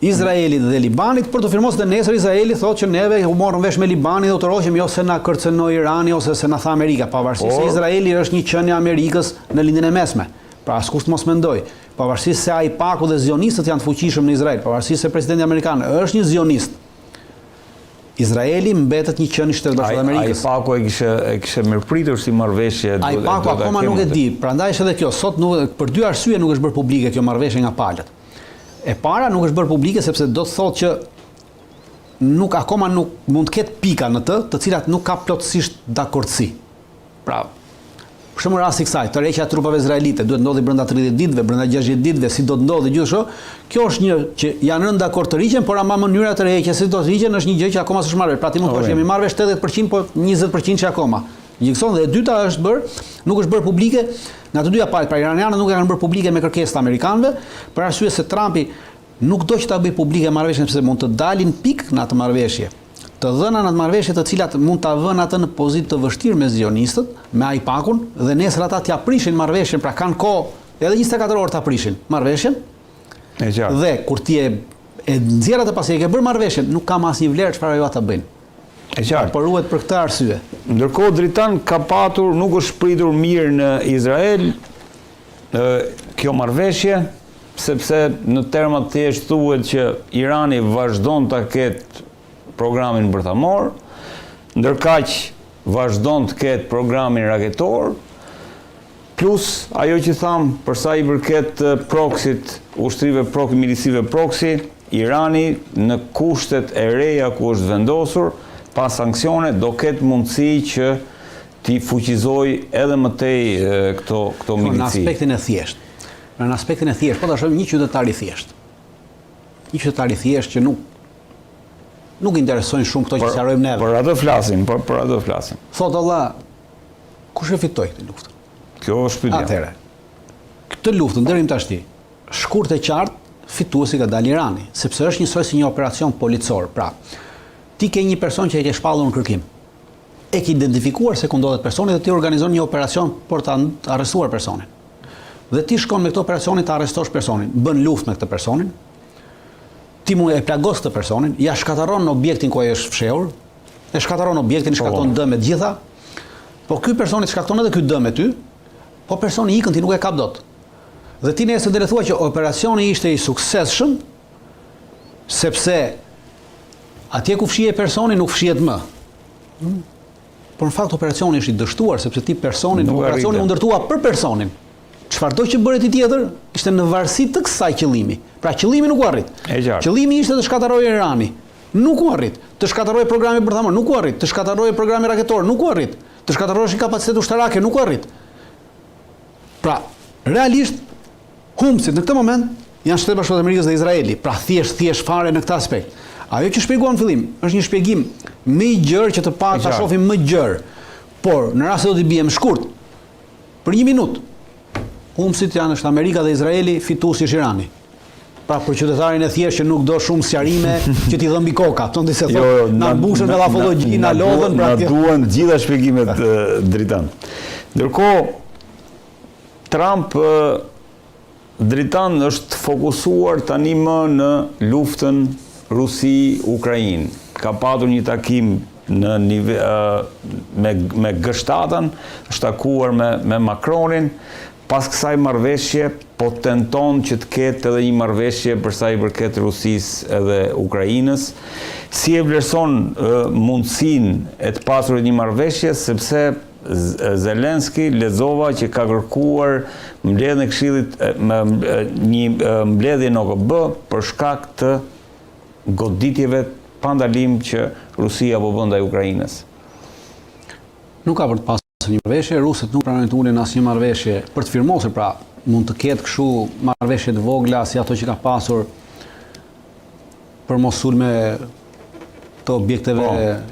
Izraelit dhe Libanit për të firmosur dhe nesër Izraeli thotë që neve u morëm vesh me Libanin dhe u tërhoqëm jo se na kërcënoi Irani ose se na tha Amerika, pavarësisht se Izraeli është një qenie e Amerikës në lindjen e mesme. Pra askush mos mendoj, pavarësisht se AIPAC-u dhe zionistët janë të fuqishëm në Izrael, pavarësisht se presidenti amerikan është një zionist, Izraeli mbetet një qenie i Shtetit Bashkuar të Amerikës. AIPAC-u e kishte mirëpritur si marrëveshje. AIPAC-u akoma nuk e di, prandaj është edhe kjo. Sot për dy arsye nuk është bërë publike kjo marrëveshje nga palët. E para nuk është bërë publike sepse do të thotë që akoma nuk mund të ketë pika në të cilat nuk ka plotësisht dakordsi. Pra, për shembull rasti i kësaj, tërheqja e trupave izraelite duhet ndodhi brenda 30 ditëve, brenda 60 ditëve, si do të ndodhi gjithë kështu. Kjo është një që janë rënë dakord të rriqen, por ama mënyra të tërheqjes si do të rriqen është një gjë që akoma s'është marrë. Pra ti mund të thosh jemi marrë 80%, por 20% që akoma. Gjikson dhe e dyta është nuk është bërë publike nga të dyja palët, pra iranianët nuk e kanë bërë publike me kërkesë të amerikanëve, për arsye se Trumpi nuk do që ta bëjë publike marrëveshjen sepse mund të dalin pikë në atë marrëveshje. Të dhëna në atë marrëveshje të cilat mund ta vënë atë në pozitë të vështirë me zionistët, me AIPAC-un dhe nesër ata t'ia prishin marrëveshjen, pra kanë kohë edhe 24 orë ta prishin marrëveshjen. Dhe kur ti e nxjerr atë pasi e ke bërë marrëveshjen, nuk ka asnjë vlerë çfarë ajo ata bëjnë. E qartë. Por ruhet për këtë arsye. Ndërkohë Dritan ka patur, nuk është pritur mirë në Izrael kjo marrëveshje, sepse në terma të thjeshtë thuhet që Irani vazhdon ta ketë programin bërthamor, ndërkaq vazhdon të ketë programin raketor, plus ajo që tham për sa i përket proxyt, ushtrive milisive proxy, Irani në kushtet e reja ku është vendosur pas sanksione do ketë mundësi që t'i fuqizoj edhe më tej këto milici. Në aspektin e thjesht. Në aspektin e thjesht, po ta shohim një qytetar i thjesht. Një qytetar i thjesht që nuk interesojnë shumë këto që sqarojmë neve. Për atë flasim, për atë flasim. Thot Allah, kush e fitoi këtë luftë? Kjo është pyetja. Atëherë, këtë luftën deri më tashti, shkurt e qartë fituesi ka dalë Irani, sepse është njësoj si një operacion policor. Pra, ti ke një person që e ke shpallur në kërkim. E ke identifikuar se ku ndodhet personi dhe ti organizon një operacion për ta arrestuar personin. Dhe ti shkon me këtë operacionin të arrestosh personin, bën luftë me këtë personin, ti mund e plagos këtë personin, ja shkatërron në objektin ku ai është fshehur, e shkatërron objektin, shkakton dëm me të gjitha, po ky personi shkakton edhe ky dëm me ty, po personi ikën ti nuk e kap dot. Dhe ti nesër do të thuaj që operacioni ishte i suksesshëm, sepse atje ku fshihet personi nuk fshihet më. Por në fakt operacioni është i dështuar sepse ti operacioni u ndërtua për personin. Çfarëdo që bëret i tjetër ishte në varësi të kësaj qëllimi. Pra qëllimi nuk u arrit. Qëllimi ishte të shkatërrojë Irani. Nuk u arrit. Të shkatërrojë programin bërthamor, nuk u arrit. Të shkatërrojë programin raketor, nuk u arrit. Të shkatërrojë kapacitet ushtarake, nuk u arrit. Pra, realisht humbësit në këtë moment janë Shtetet Bashkuara të Amerikës dhe Izraeli. Pra thjesht fare në këtë aspekt. Ajo që shpjeguam në fillim është një shpjegim më i gjerë që ta shohim më gjerë. Por në rast se do t'i bijmë shkurt, për 1 minutë, humbësit janë është Amerika dhe Izraeli, fituesi është Irani. Pra për qytetarin e thjeshtë që nuk do shumë sqarime që t'i dhëmbi koka, tonë se thonë, na mbushën me lafologji, na lodhën, na duan gjitha shpjegimet Dritan. Ndërkohë Trump Dritan është fokusuar tani më në luftën Rusi-Ukrainë. Ka patur një takim me G7-ën, është takuar me Macronin. Pas kësaj marrëveshje, po tenton që të ketë edhe një marrëveshje për sa i përket Rusisë edhe Ukrainës. Si e vlerëson mundësinë e të pasurit një marrëveshje, sepse Zelenski lexova që ka kërkuar mbledhjen e Këshillit një mbledhje në OKB për shkak të goditjeve pa ndalim që Rusia po bën ndaj Ukrainës. Nuk ka për të pasur një marrëveshje, rusët nuk pranojnë të ulin asnjë marrëveshje për të firmosur, pra mund të ketë kështu marrëveshje të vogla si ato që ka pasur për mos sulme të objekteve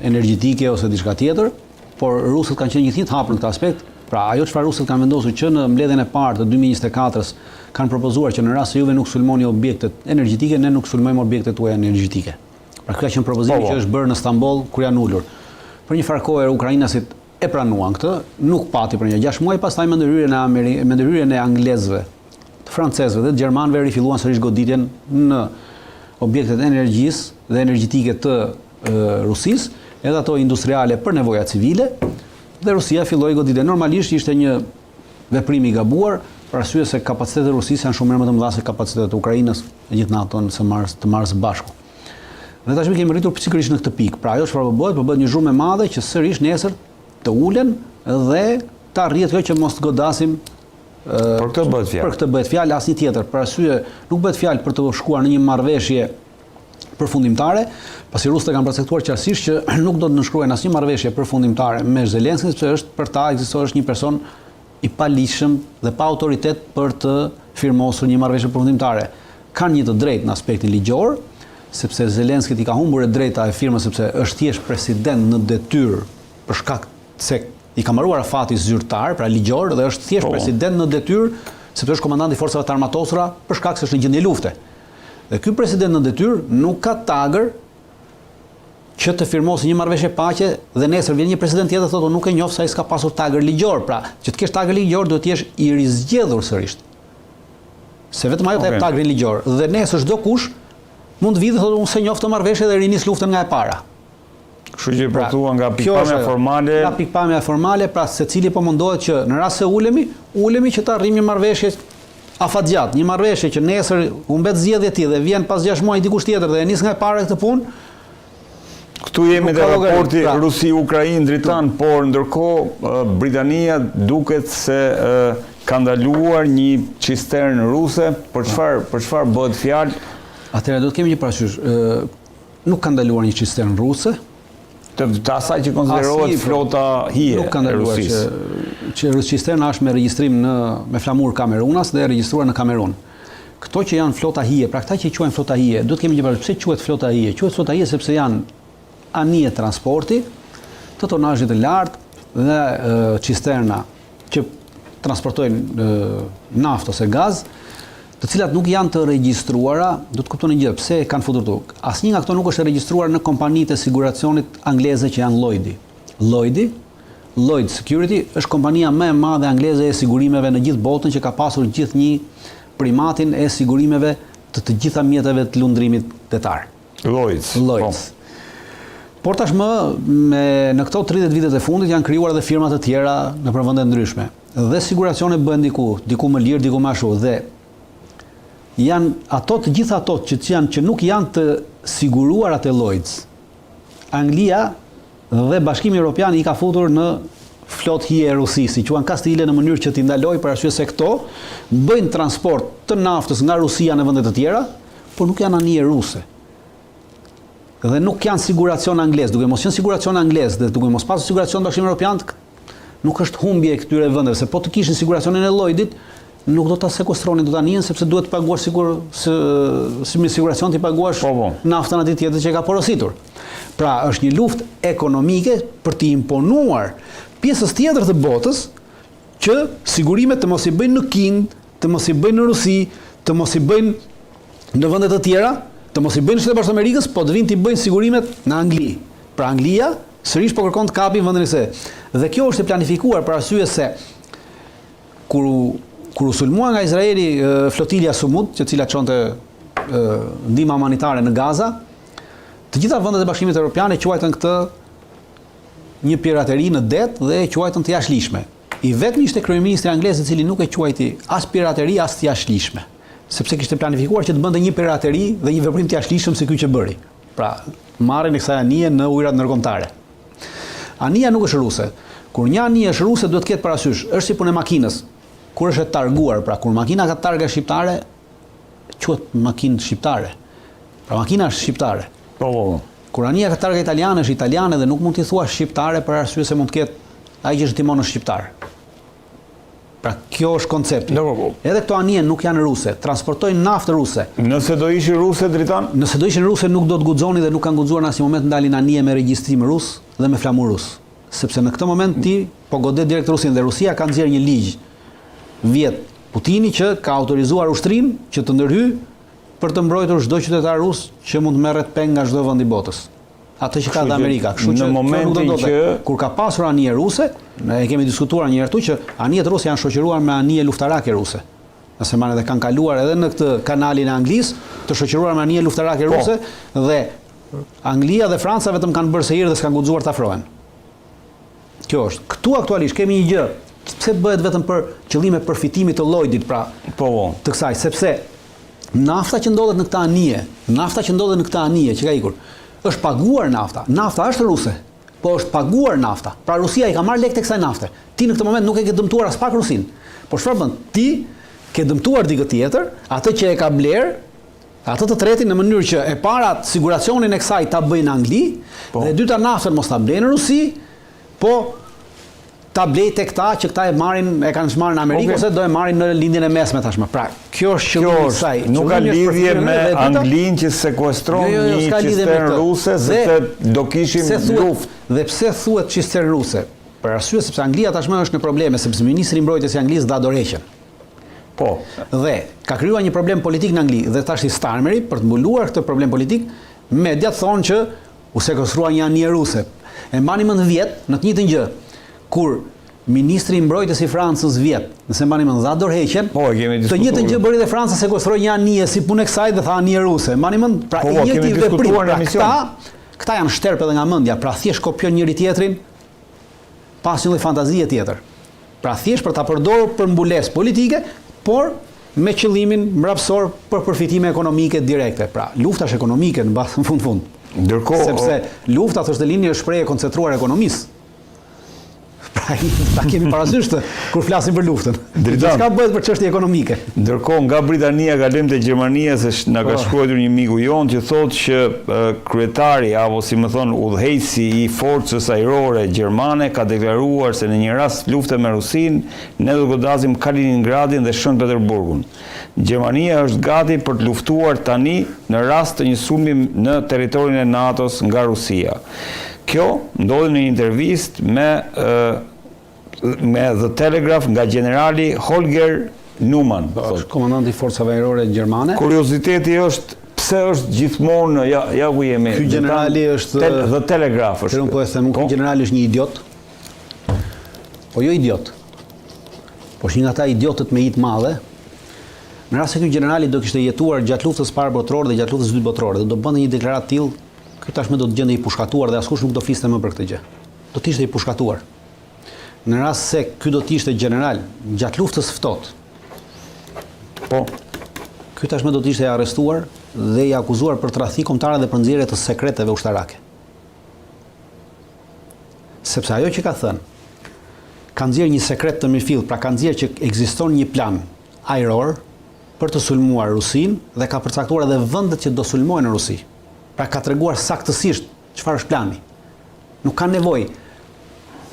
energjetike ose diçka tjetër, por rusët kanë qenë gjithnjë të hapur në këtë aspekt. Pra ajo çfarë rusët kanë vendosur që në mbledhjen e parë të 2024-s kanë propozuar që në rast se juve nuk sulmoni objektet energjetike, ne nuk sulmojmë objektet tuaja energjetike. Pra kjo ka qenë propozimi që është bërë në Stamboll kur janë ulur. Për një farë kohë ukrainasit e pranuan këtë, nuk pati për një 6 muaj, pastaj me ndërhyrjen e anglezëve, të francezëve dhe të gjermanëve rifilluan sërish goditjen në objektet energjisë dhe energjetike të Rusisë, edhe ato industriale për nevoja civile, dhe Rusia filloi goditje. Normalisht ishte një veprim i gabuar, për arsye se kapacitetet e Rusisë janë shumë më të mëdha se kapacitetet e Ukrainës, e gjithë NATO të marrë së bashku. Dhe tashmë kemi rritur pikërisht në këtë pikë. Pra ajo çfarë po bëhet një zhurmë e madhe që sërish nesër të ulen dhe ta rrihet kjo që mos godasim për këtë bëhet fjalë. Për këtë bëhet fjalë, asnjë tjetër. Për arsye nuk bëhet fjalë për të shkuar në një marrëveshje përfundimtare, pasi rusët kanë përcaktuar qartësisht që nuk do të nënshkruajnë asnjë marrëveshje përfundimtare me Zelenskij, sepse është për ta ekzistuar një person i paligjshëm dhe pa autoritet për të firmosur një marrëveshje përfundimtare. Kanë një të drejtë në aspektin ligjor, sepse Zelenskij i ka humbur e drejta e firmës sepse është thjesht president në detyrë për shkak se i ka mbaruar afati zyrtar, pra ligjor, dhe është thjesht president në detyrë sepse është komandant i forcave të armatosura për shkak se është në gjendje lufte. Dhe ky president në detyrë nuk ka tagër që të firmosë një marrëveshje paqe dhe nesër vjen një president tjetër thotë nuk e njoh se ai s'ka pasur tagër ligjor. Pra, që të kesh tagër ligjor duhet të jesh i rizgjedhur sërish. Se vetëm ajo të jep tagrin ligjor dhe nesër çdo kush mund të vijë thotë unë se njoh të marrëveshje dhe rinis luftën nga e para. Kështu që po thua nga pikpamja formale. Nga pikpamja formale, pra secili po mundohet që në rast se ulemi që të arrijmë një marrëveshje afatgjat, një marrëveshje që nesër u mbet zgjedhja e tij dhe vjen pas 6 muaj dikush tjetër dhe e nis nga e para këtë punë. Këtu jemi te raporti Rusi-Ukrainë dritan, por ndërkohë Britania duket se ka ndaluar një cistern ruse. Për çfarë bëhet fjalë? Atëherë do të kemi një parasysh. Nuk ka ndaluar një cistern ruse. Të asaj që konsiderohet flota hije nuk ka ndaluar që cisterna është me regjistrim me flamur Kamerunas dhe e regjistruar në Kamerun. Këto që janë flota hije, pra këta që quhen flota hije, duhet kemi një parasysh. Pse quhet flota hije? Quhet flota hije sepse janë anije transporti të tonazhit të lartë dhe cisterna që transportojnë naftë ose gaz, të cilat nuk janë të regjistruara, do të kuptoni gjë, pse kanë futur tokë. Asnjë nga këto nuk është e regjistruar në kompanitë e siguracionit angleze që janë Lloyd Security është kompania më e madhe angleze e sigurimeve në gjithë botën që ka pasur gjithnjë primatin e sigurimeve të gjitha mjeteve të lundrimit detar. Lloyds. Por tashmë në këto 30 vitet e fundit janë krijuar edhe firma të tjera në vende ndryshme. Dhe siguracione bëhen diku më lirë, diku më ashtu dhe janë të gjitha ato që nuk janë të siguruar atë Lloyds. Anglia dhe Bashkimi Evropian i ka futur në flot hije e Rusisë, quhen kastile në mënyrë që t'i ndalojë për arsye se këto bëjnë transport të naftës nga Rusia në vende të tjera, por nuk janë anije ruse. Dhe nuk janë siguracion anglez, duke mos qenë siguracion anglez dhe duke mos pasur siguracion Bashkimi Evropian, nuk është humbje e këtyre vendeve, se po të kishin siguracionin e Lloydit, nuk do ta sekustronin, do ta nihen sepse duhet të paguash si me siguracion ti paguash naftën aty tjetër që ka porositur. Pra, është një luftë ekonomike për të imponuar pjesës tjetër të botës që sigurimet të mos i bëjnë në Kind, të mos i bëjnë në Rusi, të mos i bëjnë në vende të tjera, të mos i bëjnë në Shtetet Bashkuara të Amerikës, po të vinë të bëjnë sigurimet në Angli. Pra Anglia sërish po kërkon të kapi vendin e saj. Dhe kjo është e planifikuar për arsye se kur u sulmua nga Izraeli flotilja Sumud, që cila çonte ndihmë humanitare në Gaza, të gjitha vendet e Bashkimit Evropian e quajtën këtë një pirateri në det dhe e quajtën të jashtëligjshme. I vetmi ishte kryeministri anglez i cili nuk e quajti as pirateri as të jashtëligjshme, sepse kishte planifikuar që të bënte një pirateri dhe një veprim të jashtëligjshëm si ky që bëri. Pra, marrjen e kësaj anije në ujërat ndërkombëtare. Anija nuk është ruse. Kur një anije është ruse, duhet të ketë parasysh, është si punë e makinës. Kur është e targuar, pra kur makina ka targa shqiptare, quhet makinë shqiptare. Pra makina është shqiptare. Kur anija ka targa italiane, është italiane dhe nuk mund t'i thua shqiptare për arsye se mund të ketë ai që është timon është shqiptar. Pra kjo është koncepti. Edhe këto anije nuk janë ruse, transportojnë naftë ruse. Nëse do ishin ruse dritan? Nëse do ishin ruse nuk do të guxoni dhe nuk kanë guxuar në asnjë moment ndalin anije me regjistrim rus dhe me flamur rus. Sepse në këtë moment ti po godet direkt Rusin dhe Rusia ka nxjerrë një ligj vjet Putini që ka autorizuar ushtrinë që të ndërhyjë për të mbrojtur çdo qytetar rus që mund të merret peng nga çdo vend i botës. Atë që ka dhe Amerika. Kështu që në momentin që kur ka pasur anije ruse, ne kemi diskutuar një herë këtu që anijet ruse janë shoqëruar me anije luftarake ruse. nëse marrë dhe kanë kaluar edhe në këtë kanalin e Anglisë, të shoqëruar me anije luftarake ruse, dhe Anglia dhe Franca vetëm kanë bërë se hir dhe s'kan guxuar të afrohen. Kjo është. Këtu aktualisht kemi një gjë, pse bëhet vetëm për qëllime përfitimi të Lloydit, pra të kësaj, sepse nafta që ndodhet në këtë anije, që ka ikur, është paguar nafta. Nafta është ruse, po është paguar nafta. Pra Rusia i ka marrë lekë të kësaj nafte. Ti në këtë moment nuk e ke dëmtuar as pak Rusin. Por çfarë bën? Ti ke dëmtuar dikë tjetër, atë që e ka bler, atë të tretin në mënyrë që e para siguracionin e kësaj ta bëjnë Angli, dhe e dyta naftën mos ta blenë Rusi, po ta blej tek ta që këta e kanë marrë në Amerikë ose do e marrin në lindjen e mesme tashmë. Pra, kjo është qëllimi i saj. Nuk ka lidhje me Anglinë që sekuestron një cistern ruse, sepse do kishim luftë. Dhe pse thuhet cistern ruse? Për arsye sepse Anglia tashmë është në probleme, sepse ministri i mbrojtjes i Anglisë dha dorëheqjen. Po. Dhe ka krijuar një problem politik në Angli, dhe tash i Starmeri për të mbuluar këtë problem politik, mediat thonë që u sekuestrua një anije ruse. E mbani mend vjet në të njëjtën gjë, kur ministri i mbrojtjes i Francës vjet, nëse mbani mend dha dorëheqjen, të njëjtën gjë bëri dhe Franca, sekuestroi një anije si punë kësaj dhe tha anije ruse. Mbani mend, pra i njëjti veprim. Këta janë shterp edhe nga mendja, pra thjesht kopjon njëri tjetrin, pas një lloj fantazie tjetër. Pra thjesht për ta përdorur për mbulesë politike, por me qëllimin mbrapsor për përfitime ekonomike direkte. Pra, lufta është ekonomike në fund. Ndërkohë, sepse lufta thoshte linjë është shprehje e koncentruar ekonomisë. Pra, ta kemi parasysh kur flasim për luftën. Çka bëhet për çështje ekonomike. Ndërkohë, nga Britania kalojmë te Gjermania, se na ka shkruar një miku jon që thotë që kryetari apo si më thon udhëheqësi i forcës ajrore gjermane ka deklaruar se në një rast lufte me Rusin, ne do të godasim Kaliningradin dhe Shën Peterburgun. Gjermania është gati për të luftuar tani në rast të një sulmi në territorin e NATO-s nga Rusia. Kjo ndodhi në një intervistë me The Telegraph nga generali Holger Neumann. Komandanti i forcave ajrore gjermane. Kurioziteti është pse është gjithmonë ja ku jemi. Ky generali është The Telegraph është. Po e them, ky generali është një idiot. Po jo idiot. Po është një nga ata idiotët me hit madhe. Në rast se ky generali do kishte jetuar gjatë luftës parë botërore dhe gjatë luftës dytë botërore, do bënte një deklaratë tillë, ky tashmë do të gjendej i pushkatuar dhe askush nuk do fliste më për këtë gjë. Do të ishte i pushkatuar. Në rast se ky do të ishte general gjatë luftës ftohtë. Po. Ky tashmë do të ishte i arrestuar dhe i akuzuar për tradhti kombëtare dhe për nxjerrje të sekreteve ushtarake. Sepse ajo që ka thënë, ka nxjerrë një sekret të mirëfill, pra ka nxjerrë që ekziston një plan ajror për të sulmuar Rusin dhe ka përcaktuar edhe vendet që do sulmohen në Rusi. Pra ka treguar saktësisht çfarë është plani. Nuk ka nevojë.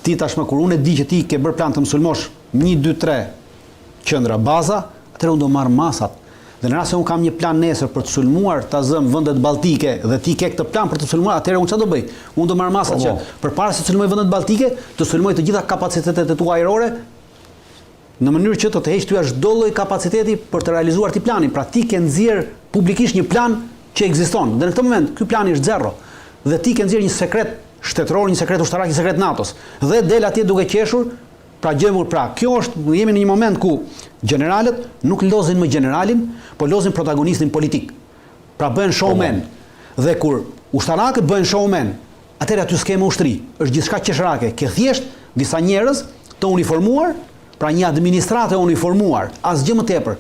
Ti tashmë kur unë e di që ti ke bërë plan të më sulmosh 1, 2, 3 qendra baza, atëherë unë do marr masat. Dhe në rast se unë kam një plan nesër për të sulmuar ta zëm vendet balltike dhe ti ke këtë plan për të sulmuar, atëherë unë çfarë do bëj? Unë do marr masat që përpara se të sulmoj vendet balltike, të sulmoj të gjitha kapacitetet e tua ajrore në mënyrë që të heq ty çdo lloj kapaciteti për të realizuar ti planin. Pra ti ke nxjerr publikisht një plan që ekziston. Dhe në këtë moment ky plani është zero. Dhe ti ke nxjerr një sekret shtetëror, një sekret ushtarak, një sekret NATO-s. Dhe del atje duke qeshur, pra gjemur, pra kjo është, jemi në një moment ku generalet nuk lozin më generalin, po lozin protagonistin politik. Pra bëhen showman. Dhe kur ushtarakët bëhen showman, atëherë aty s'ke më ushtri. Është gjithçka qesharake. Ke thjesht disa njerëz të uniformuar, pra një administratë e uniformuar, asgjë më tepër.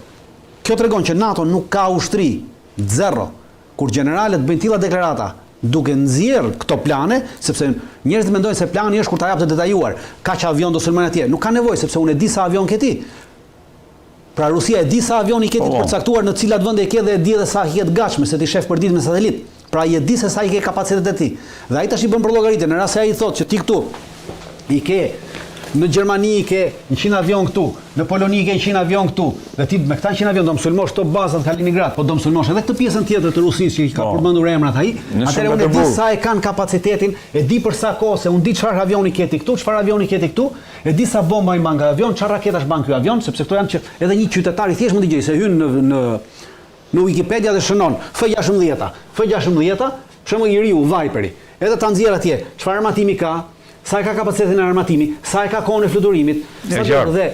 Kjo tregon që NATO nuk ka ushtri, zero. Kur generalet bëjnë tilla deklarata, duke nxjerr këto plane, sepse njerëzit mendojnë se plani është kur ta jap të detajuar, kaq avion do sulmojnë atje. Nuk ka nevojë, sepse unë e di sa avion ke ti. Pra Rusia e di sa avion i ke ti përcaktuar në cilat vende e ke dhe e di edhe sa i ket gatshme se ti shef për ditë me satelit. Pra i e di se sa i ke kapacitetet e ti. Dhe ai tash i bën për llogaritë, në rast se ai thotë që ti këtu i ke në Gjermani i ke 100 avion këtu, në Poloni i ke 100 avion këtu, dhe ti me këta 100 avion do mësulmosh këto bazat në Kaliningrad, po do mësulmosh edhe këtë pjesën tjetër të Rusisë që i ka përmendur emrat ai. Atëherë unë di sa e kanë kapacitetin, e di për sa kohë, se unë di çfarë avioni keti këtu, çfarë avioni keti këtu, e di sa bomba i mban nga avion, çfarë raketash mban ky avion, sepse këto janë që edhe një qytetar i thjesht mund të gjejë se hyn në Wikipedia dhe shënon F16, F16, shembull i riu Viperi. Edhe ta nxjerr atje, çfarë armatimi ka, sa e ka kapacitetin e armatimi, sa e ka kohën e fluturimit, dhe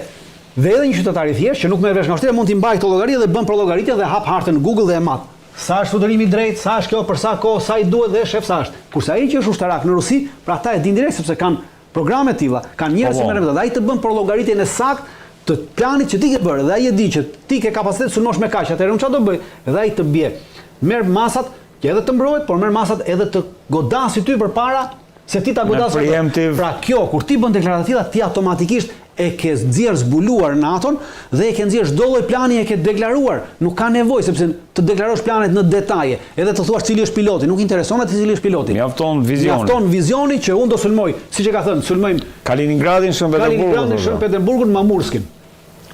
Dhe edhe një qytetar i thjesht që nuk merr vesh nga vështirë mund t'i mbajë këto llogari dhe bën për llogaritje dhe hap hartën në Google dhe e mat. Sa është futërimi drejt, sa është kjo, për sa kohë, sa i duhet dhe shef sa është. Kurse ai që është ushtarak në Rusi, pra ata e din direkt sepse kanë programe të tilla, kanë njerëz që merren vetë. Ai të bën për llogaritjen e saktë të planit që ti ke bërë dhe ai e di që ti ke kapacitet të sulmosh me kaq, atëherë çfarë do bëj? Dhe ai të bie. Merr masat që edhe të mbrojt, por merr masat edhe të godasi ty përpara se ti ta godasësh. Pra kjo, kur ti bën deklarata të tilla, ti automatikisht e ke nxjerr zbuluar NATO-n dhe e ke nxjerr çdo lloj plani e ke deklaruar. Nuk ka nevojë sepse të deklarosh planet në detaje, edhe të thuash cili është piloti, nuk intereson atë cili është piloti. Mjafton vizioni. Mjafton vizioni që unë do sulmoj, siç e ka thënë, sulmojmë Kaliningradin, Shën-Peterburgun, Mamurskin.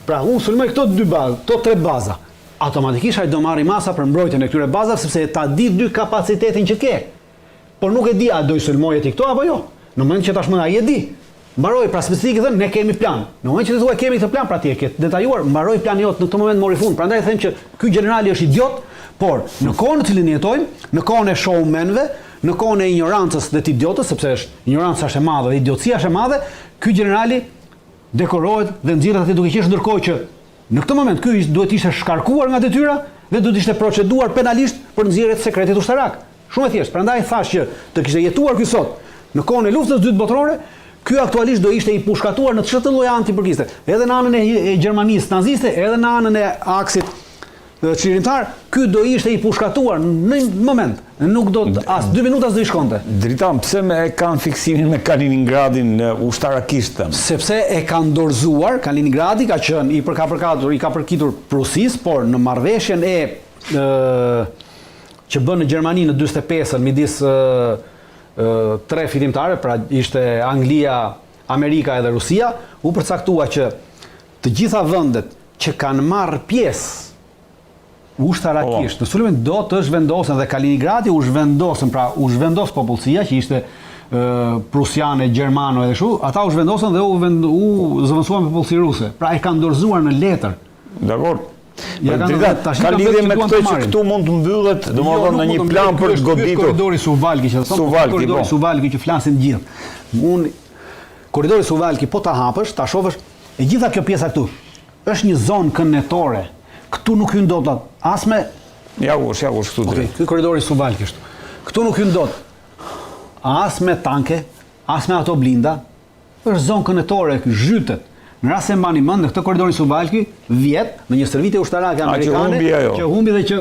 Pra unë sulmoj këto 2 bazë, këto 3 baza. Automatikisht ai do marrë masa për mbrojtjen e këtyre bazave sepse ta di 2 kapacitetin që ke. Por nuk e di a do i sulmojë ti këto apo jo. Në moment që tashmë ai e di. Mbaroi pra specifikë thënë ne kemi plan. Në moment që ti thua kemi këtë plan, pra ti e ke detajuar, mbaroi plani jot në këtë moment mori fund. Prandaj them që ky generali është idiot, por në kohën në cilën jetojmë, në kohën e showmenëve, në kohën e ignorancës dhe të idiotës, sepse është ignoranca është e madhe dhe idiotësia është e madhe, ky generali dekorohet dhe nxirret aty duke qenë ndërkohë që në këtë moment ky duhet ishte shkarkuar nga detyra dhe duhet ishte proceduar penalisht për nxjerrjet sekrete ushtarak. Shumë e thjeshtë. Prandaj thash që të kishte jetuar ky sot në kohën e luftës së dytë botërore, ky aktualisht do ishte i pushkatuar në çdo lloj antipërkiste, edhe në anën e Gjermanisë naziste, edhe në anën e aksit çlirimtar, ky do ishte i pushkatuar në moment. Nuk do as 2 minuta s'do i shkonte. Dritan, pse e kanë fiksimin me Kaliningradin ushtarakisht? Sepse e kanë dorëzuar, Kaliningradi ka qenë i ka përkitur Prusisë, por në marrëveshjen që bën në Gjermani në 45-ën midis 3 fitimtare, pra ishte Anglia, Amerika edhe Rusia, u përcaktua që të gjitha vendet që kanë marrë pjesë ushtarakisht në sulmin do të zhvendosen dhe Kaliningradi u zhvendosën, pra u zhvendos popullsia që ishte prusiane, gjermano edhe kështu, ata u zhvendosën dhe u zëvendësuan me popullsi ruse. Pra e kanë dorëzuar në letër. Dakor. Ka lidhje me këtë që këtu mund të mbyllet, domethënë në një plan për të goditur. Korridori Suwalki që thonë, korridori Suwalki që flasin gjithë. Korridori Suwalki po ta hapësh, ta shohësh, e gjitha kjo pjesa këtu është një zonë këndetore. Këtu nuk hyn dot as me ja ush këtu drejt. Ky korridori Suwalki këtu. Këtu nuk hyn dot as me tanke, as me ato blinda. Është zonë këndetore, zhytet. Në rast se mbani mend në këtë korridorin Suwalki, vjet në një stërvitje ushtarake amerikane që humbi dhe që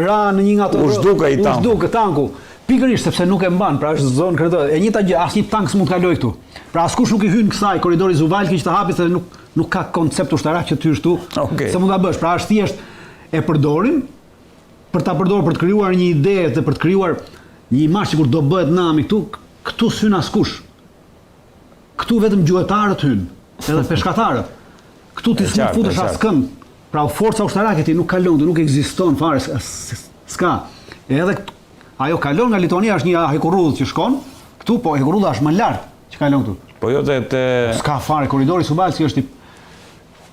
ra në një nga ato ushduk tanku. Pikërisht sepse nuk e mban, pra është zonë këndetore. E njëjta gjë, asnjë tank s'mund të kalojë këtu. Pra askush nuk i hyn kësaj korridori Suwalki që të hapet se nuk ka koncept ushtarak që ty këtu. Se mund ta bësh. Pra është thjesht e përdorin për ta përdorur për të krijuar një ide dhe për të krijuar një imazh sikur do bëhet nami këtu s'hyn askush. Këtu vetëm gjuetarët hyn. Edhe peshkatarët. Këtu ti s'mund futesh askënd. Pra forca ushtarake ti nuk kalon, nuk ekziston fare, s'ka. Edhe ajo kalon nga Lituania është një hekurudh që shkon, këtu po hekurudha është më lart që kalon këtu. Po jo te s'ka fare korridori Suwalki është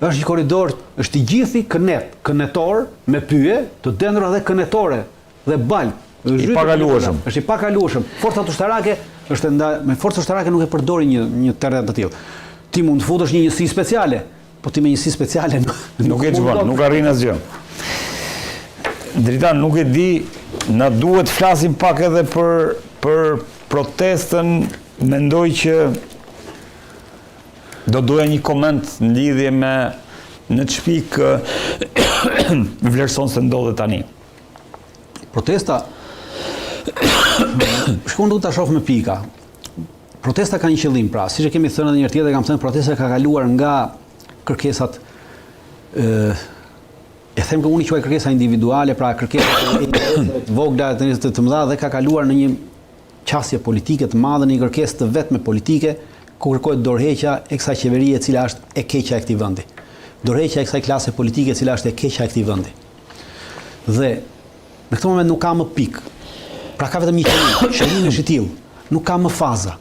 një korridor, është i gjithi kënetor me pyje, të dendra dhe kënetore dhe bal. I pakalueshëm. Është i pakalueshëm. Forcat ushtarake me forca ushtarake nuk e përdorin një terren të tillë. Ti mund të futesh një njësi speciale, po ti me njësi speciale nuk e çon, nuk arrin asgjë. Dritan, nuk e di, na duhet flasim pak edhe për protestën, mendoj që do doja një koment në lidhje me në çpik vlerëson se ndodhet tani. Protesta shkon duhet ta shoh me pika. Protesta ka një qëllim, pra, siç e kemi thënë edhe një herë tjetër, kam thënë protesta ka kaluar nga kërkesat e them që unë i quaj kërkesa individuale, pra kërkesat të vogla të mëdha dhe ka kaluar në një qasje politike të madhe, në një kërkesë të vetme politike, ku kërkohet dorëheqja e kësaj qeverie e cila është e keqja e këtij vendi. Dorëheqja e kësaj klase politike e cila është e keqja e këtij vendi. Dhe në këtë moment nuk ka më pikë. Pra ka vetëm një qëllim, qëllimi është i tillë, nuk ka më faza.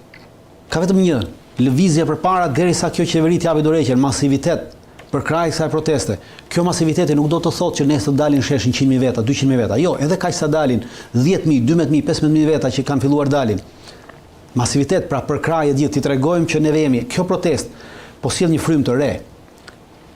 Ka vetëm një lëvizje përpara derisa kjo qeveri të japi dorëheqjen, masivitet për kraj kësaj proteste. Kjo masiviteti nuk do të thotë që nesër dalin shesh 100.000 veta, 200.000 veta. Jo, edhe kaq sa dalin 10.000, 12.000, 15.000 veta që kanë filluar dalin. Masivitet pra për kraj e gjithë, ti tregojmë që neve jemi. Kjo protestë po sjell një frymë të re.